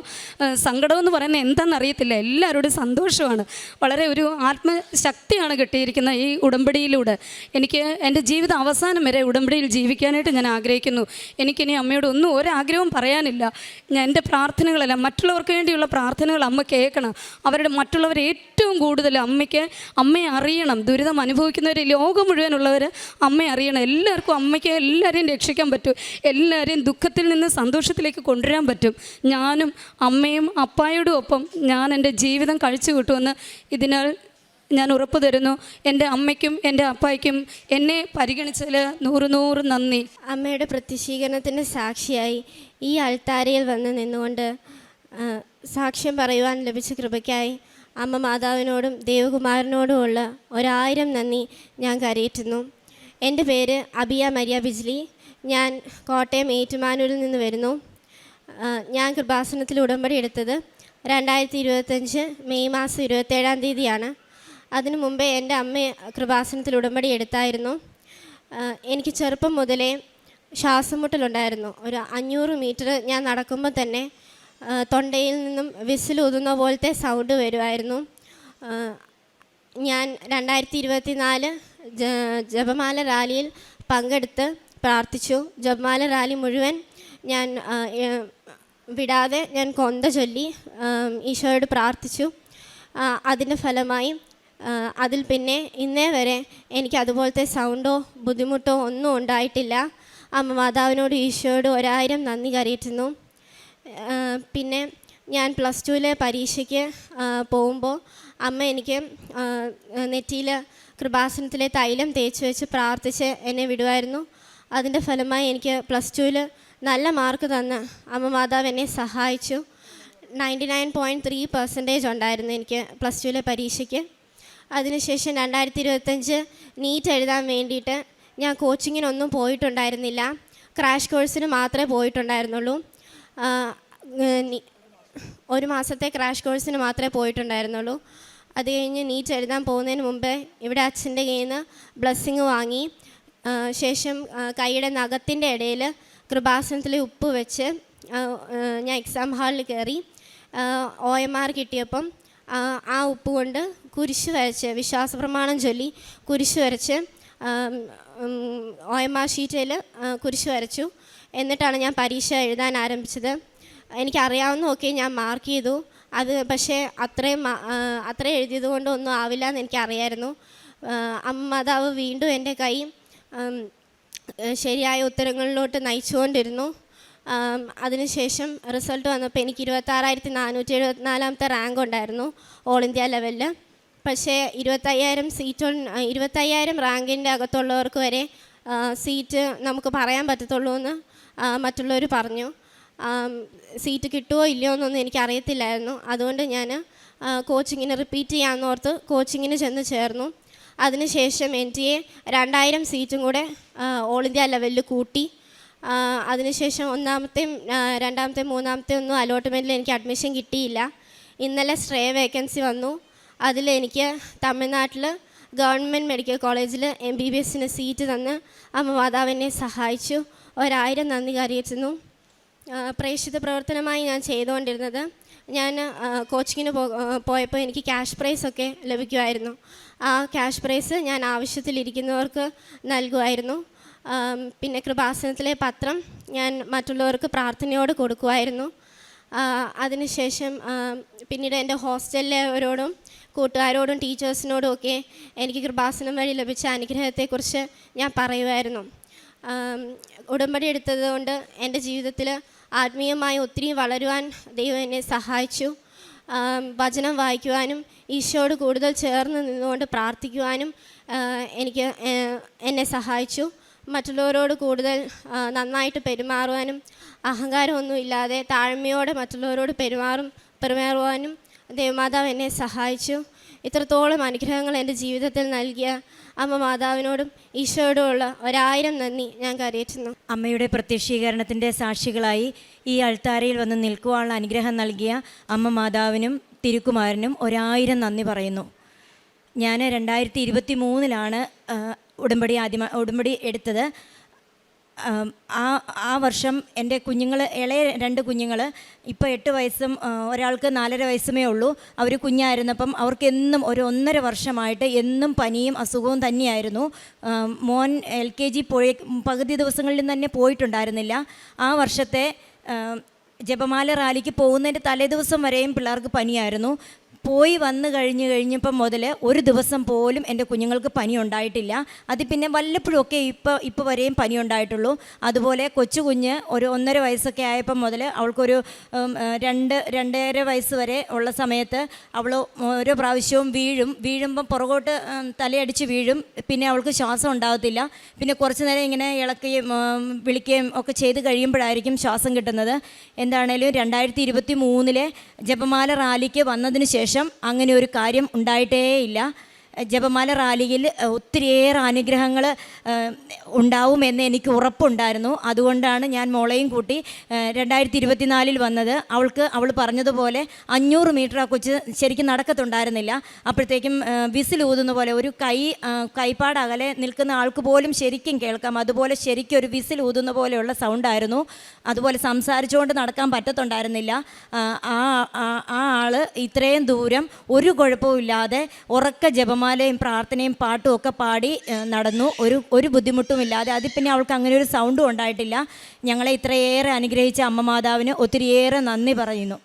സങ്കടമെന്ന് പറയുന്നത് എന്താണെന്നറിയത്തില്ല, എല്ലാവരോടും സന്തോഷമാണ്. വളരെ ഒരു ആത്മശക്തിയാണ് കിട്ടിയിരിക്കുന്ന ഈ ഉടമ്പടിയിലൂടെ. എനിക്ക് എൻ്റെ ജീവിതം അവസാനം വരെ ഉടമ്പടിയിൽ ജീവിക്കാനായിട്ട് ഞാൻ ആഗ്രഹിക്കുന്നു. എനിക്കിനി അമ്മയോട് ഒരാഗ്രഹവും പറയാനില്ല. ഞാൻ എൻ്റെ പ്രാർത്ഥനകളെല്ലാം മറ്റുള്ളവർക്ക് വേണ്ടിയുള്ള പ്രാർത്ഥനകൾ അമ്മ കേൾക്കണം. മറ്റുള്ളവർ ഏറ്റവും കൂടുതൽ അമ്മയെ അറിയണം. ദുരിതം അനുഭവിക്കുന്നവർ, ലോകം മുഴുവനുള്ളവർ അമ്മയെ അറിയണം. എല്ലാവർക്കും അമ്മയ്ക്ക് എല്ലാവരെയും രക്ഷിക്കാൻ പറ്റും, എല്ലാവരെയും ദുഃഖത്തിൽ നിന്ന് സന്തോഷത്തിലേക്ക് കൊണ്ടുവരാൻ പറ്റും. ഞാനും അമ്മയും അപ്പായോടും ഒപ്പം ഞാൻ എൻ്റെ ജീവിതം കഴിച്ചു കിട്ടുമെന്ന് ഇതിനാൽ ഞാൻ ഉറപ്പ് തരുന്നു. എൻ്റെ അമ്മയ്ക്കും എൻ്റെ അപ്പായ്ക്കും എന്നെ പരിഗണിച്ചതിൽ 100 നന്ദി. അമ്മയുടെ പ്രത്യക്ഷീകരണത്തിൻ്റെ സാക്ഷിയായി ഈ അൾത്താരയിൽ വന്ന് നിന്നുകൊണ്ട് സാക്ഷ്യം പറയുവാൻ ലഭിച്ച കൃപയ്ക്കായി അമ്മ മാതാവിനോടും ദേവകുമാരനോടുമുള്ള 1000 നന്ദി ഞാൻ കരയേറ്റുന്നു. എൻ്റെ പേര് അബിയ മരിയ ബിജ്ലി. ഞാൻ കോട്ടയം ഏറ്റുമാനൂരിൽ നിന്ന് വരുന്നു. ഞാൻ കൃപാസനത്തിൽ ഉടമ്പടി എടുത്തത് 2025 മെയ് മാസം 27-ാം തീയതിയാണ്. അതിനു മുമ്പേ എൻ്റെ അമ്മ കൃപാസനത്തിൽ ഉടമ്പടി എടുത്തായിരുന്നു. എനിക്ക് ചെറുപ്പം മുതലേ ശ്വാസം മുട്ടലുണ്ടായിരുന്നു. ഒരു 500 മീറ്റർ ഞാൻ നടക്കുമ്പോൾ തന്നെ തൊണ്ടയിൽ നിന്നും വിസിലൂതുന്ന പോലത്തെ സൗണ്ട് വരുമായിരുന്നു. ഞാൻ 2024 ജപമാല റാലിയിൽ പങ്കെടുത്ത് പ്രാർത്ഥിച്ചു. ജപമാല റാലി മുഴുവൻ ഞാൻ വിടാതെ ഞാൻ കൊന്ത ചൊല്ലി ഈശോയോട് പ്രാർത്ഥിച്ചു. അതിൻ്റെ ഫലമായി അതിൽ പിന്നെ ഇന്നേ വരെ എനിക്ക് അതുപോലത്തെ സൗണ്ടോ ബുദ്ധിമുട്ടോ ഒന്നും ഉണ്ടായിട്ടില്ല. അമ്മ മാതാവിനോട് ഈശോയോട് 1000 നന്ദി കരയറ്റുന്നു. പിന്നെ ഞാൻ +2 പരീക്ഷയ്ക്ക് പോകുമ്പോൾ അമ്മ എനിക്ക് നെറ്റിയിൽ കൃപാസനത്തിലെ തൈലം തേച്ച് വെച്ച് പ്രാർത്ഥിച്ച് എന്നെ വിടുമായിരുന്നു. അതിൻ്റെ ഫലമായി എനിക്ക് +2 നല്ല മാർക്ക് തന്ന് അമ്മ മാതാവ് എന്നെ സഹായിച്ചു. 99.3% ഉണ്ടായിരുന്നു എനിക്ക് +2 പരീക്ഷയ്ക്ക്. അതിനുശേഷം 2025 നീറ്റ് എഴുതാൻ വേണ്ടിയിട്ട് ഞാൻ കോച്ചിങ്ങിനൊന്നും പോയിട്ടുണ്ടായിരുന്നില്ല. ക്രാഷ് കോഴ്സിന് മാത്രമേ പോയിട്ടുണ്ടായിരുന്നുള്ളൂ. 1 മാസത്തെ ക്രാഷ് കോഴ്സിന് മാത്രമേ പോയിട്ടുണ്ടായിരുന്നുള്ളൂ. അത് കഴിഞ്ഞ് നീറ്റ് എഴുതാൻ പോകുന്നതിന് മുമ്പേ ഇവിടെ അച്ഛൻ്റെ കയ്യിൽ നിന്ന് ബ്ലെസ്സിങ് വാങ്ങി ശേഷം കൈയുടെ നഖത്തിൻ്റെ ഇടയിൽ കൃപാസനത്തിൽ ഉപ്പ് വെച്ച് ഞാൻ എക്സാം ഹാളിൽ കയറി. OMR കിട്ടിയപ്പം ആ ഉപ്പ് കൊണ്ട് കുരിശ് വരച്ച് വിശ്വാസപ്രമാണം ചൊല്ലി കുരിശ് വരച്ച് OMR ഷീറ്റിൽ കുരിശ് വരച്ചു. എന്നിട്ടാണ് ഞാൻ പരീക്ഷ എഴുതാൻ ആരംഭിച്ചത്. എനിക്കറിയാവുന്നതൊക്കെ ഞാൻ മാർക്ക് ചെയ്തു. അത് പക്ഷേ അത്രയും എഴുതിയത് കൊണ്ട് ഒന്നും ആവില്ല എന്ന് എനിക്കറിയായിരുന്നു. അമ്മ മാതാവ് വീണ്ടും എൻ്റെ കൈ ശരിയായ ഉത്തരങ്ങളിലോട്ട് നയിച്ചുകൊണ്ടിരുന്നു. അതിനുശേഷം റിസൾട്ട് വന്നപ്പോൾ എനിക്ക് 26,474 റാങ്ക് ഉണ്ടായിരുന്നു ഓൾ ഇന്ത്യ ലെവലിൽ. പക്ഷേ 25,000 റാങ്കിൻ്റെ അകത്തുള്ളവർക്ക് വരെ സീറ്റ് നമുക്ക് പറയാൻ പറ്റത്തുള്ളൂ എന്ന് മറ്റുള്ളവർ പറഞ്ഞു. സീറ്റ് കിട്ടുമോ ഇല്ലയോ എന്നൊന്നും എനിക്കറിയത്തില്ലായിരുന്നു. അതുകൊണ്ട് ഞാൻ കോച്ചിങ്ങിന് റിപ്പീറ്റ് ചെയ്യാമെന്നോർത്ത് കോച്ചിങ്ങിന് ചെന്ന് ചേർന്നു. അതിനുശേഷം NTA 2000 സീറ്റും കൂടെ ഓൾ ഇന്ത്യ ലെവലിൽ കൂട്ടി. അതിനുശേഷം 1ാമത്തെയും 2ാമത്തെയും 3ാമത്തെയും ഒന്നും അലോട്ട്മെൻറ്റിൽ എനിക്ക് അഡ്മിഷൻ കിട്ടിയില്ല. ഇന്നലെ സ്ട്രേ വേക്കൻസി വന്നു. അതിൽ എനിക്ക് തമിഴ്നാട്ടിൽ ഗവൺമെൻറ് മെഡിക്കൽ കോളേജിൽ MBBSന് സീറ്റ് തന്ന് അമ്മ മാതാവിനെ സഹായിച്ചു. 1000 നന്ദി കരയറ്റുന്നു. പ്രേക്ഷിത പ്രവർത്തനമായി ഞാൻ ചെയ്തുകൊണ്ടിരുന്നത്, ഞാൻ കോച്ചിങ്ങിന് പോയപ്പോൾ എനിക്ക് ക്യാഷ് പ്രൈസൊക്കെ ലഭിക്കുമായിരുന്നു. ആ ക്യാഷ് പ്രൈസ് ഞാൻ ആവശ്യത്തിലിരിക്കുന്നവർക്ക് നൽകുമായിരുന്നു. പിന്നെ കൃപാസനത്തിലെ പത്രം ഞാൻ മറ്റുള്ളവർക്ക് പ്രാർത്ഥനയോട് കൊടുക്കുമായിരുന്നു. അതിനുശേഷം പിന്നീട് എൻ്റെ ഹോസ്റ്റലിലവരോടും കൂട്ടുകാരോടും ടീച്ചേഴ്സിനോടും ഒക്കെ എനിക്ക് കൃപാസനം വഴി ലഭിച്ച അനുഗ്രഹത്തെക്കുറിച്ച് ഞാൻ പറയുമായിരുന്നു. ഉടമ്പടി എടുത്തത് കൊണ്ട് എൻ്റെ ജീവിതത്തിൽ ആത്മീയമായി ഒത്തിരി വളരുവാൻ ദൈവം എന്നെ സഹായിച്ചു. വചനം വായിക്കുവാനും ഈശോയോട് കൂടുതൽ ചേർന്ന് നിന്നുകൊണ്ട് പ്രാർത്ഥിക്കുവാനും എന്നെ സഹായിച്ചു. മറ്റുള്ളവരോട് കൂടുതൽ നന്നായിട്ട് പെരുമാറുവാനും അഹങ്കാരമൊന്നുമില്ലാതെ താഴ്മയോടെ മറ്റുള്ളവരോട് പെരുമാറുവാനും ദേവമാതാവ് എന്നെ സഹായിച്ചു. ഇത്രത്തോളം അനുഗ്രഹങ്ങൾ എൻ്റെ ജീവിതത്തിൽ നൽകിയ അമ്മ മാതാവിനോടും ഈശോയോടുമുള്ള 1000 നന്ദി ഞാൻ കരയറ്റുന്നു. അമ്മയുടെ പ്രത്യക്ഷീകരണത്തിൻ്റെ സാക്ഷികളായി ഈ അൾത്താരയിൽ വന്ന് നിൽക്കുവാനുള്ള അനുഗ്രഹം നൽകിയ അമ്മ മാതാവിനും തിരുക്കുമാരനും 1000 നന്ദി പറയുന്നു. ഞാൻ 2023 ഉടമ്പടി എടുത്തത്. ആ വർഷം എൻ്റെ ഇളയ 2 കുഞ്ഞുങ്ങൾ ഇപ്പോൾ 8 വയസ്സും ഒരാൾക്ക് 4.5 വയസ്സുമേ ഉള്ളൂ. അവർ കുഞ്ഞായിരുന്നപ്പം അവർക്ക് എന്നും ഒരു 1.5 വർഷമായിട്ട് എന്നും പനിയും അസുഖവും തന്നെയായിരുന്നു. മോൻ LKG പകുതി ദിവസങ്ങളിൽ തന്നെ പോയിട്ടുണ്ടായിരുന്നില്ല. ആ വർഷത്തെ ജപമാല റാലിക്ക് പോകുന്നതിൻ്റെ തലേദിവസം വരെയും പിള്ളേർക്ക് പനിയായിരുന്നു. പോയി വന്നു കഴിഞ്ഞപ്പം മുതൽ ഒരു ദിവസം പോലും എൻ്റെ കുഞ്ഞുങ്ങൾക്ക് പനി ഉണ്ടായിട്ടില്ല. അത് പിന്നെ വല്ലപ്പോഴുമൊക്കെ ഇപ്പോൾ വരെയും പനി ഉണ്ടായിട്ടുള്ളൂ. അതുപോലെ കൊച്ചുകുഞ്ഞ് ഒരു 1.5 വയസ്സൊക്കെ ആയപ്പം മുതൽ അവൾക്കൊരു 2.5 വയസ്സ് വരെ ഉള്ള സമയത്ത് അവൾ ഓരോ പ്രാവശ്യവും വീഴുമ്പം പുറകോട്ട് തലയടിച്ച് വീഴും. പിന്നെ അവൾക്ക് ശ്വാസം ഉണ്ടാകത്തില്ല. പിന്നെ കുറച്ച് നേരം ഇങ്ങനെ ഇളക്കുകയും വിളിക്കുകയും ഒക്കെ ചെയ്ത് കഴിയുമ്പോഴായിരിക്കും ശ്വാസം കിട്ടുന്നത്. എന്താണേലും 2023 ജപമാല റാലിക്ക് വന്നതിന് ശേഷം അങ്ങനെ ഒരു കാര്യം ഉണ്ടായിട്ടേയില്ല. ജപമാല റാലിയിൽ ഒത്തിരിയേറെ അനുഗ്രഹങ്ങൾ ഉണ്ടാവുമെന്ന് എനിക്ക് ഉറപ്പുണ്ടായിരുന്നു. അതുകൊണ്ടാണ് ഞാൻ മോളെയും കൂട്ടി 2024 വന്നത്. അവൾ പറഞ്ഞതുപോലെ 500 മീറ്റർ ആ കൊച്ച് ശരിക്കും നടക്കത്തുണ്ടായിരുന്നില്ല. അപ്പോഴത്തേക്കും വിസിൽ ഊതുന്ന പോലെ ഒരു കൈപ്പാട് അകലെ നിൽക്കുന്ന ആൾക്ക് പോലും ശരിക്കും കേൾക്കാം. അതുപോലെ ശരിക്കും ഒരു വിസിൽ ഊതുന്ന പോലെയുള്ള സൗണ്ടായിരുന്നു. അതുപോലെ സംസാരിച്ചുകൊണ്ട് നടക്കാൻ പറ്റത്തുണ്ടായിരുന്നില്ല. ആ ആള് ഇത്രയും ദൂരം ഒരു കുഴപ്പമില്ലാതെ ഉറക്ക ജപമാലയും പ്രാർത്ഥനയും പാട്ടും ഒക്കെ പാടി നടന്നു. ഒരു ബുദ്ധിമുട്ടുമില്ലാതെ. അതിൽ പിന്നെ അവൾക്ക് അങ്ങനെ ഒരു സൗണ്ടും ഉണ്ടായിട്ടില്ല. ഞങ്ങളെ ഇത്രയേറെ അനുഗ്രഹിച്ച അമ്മ മാതാവിന് ഒത്തിരിയേറെ നന്ദി പറയുന്നു.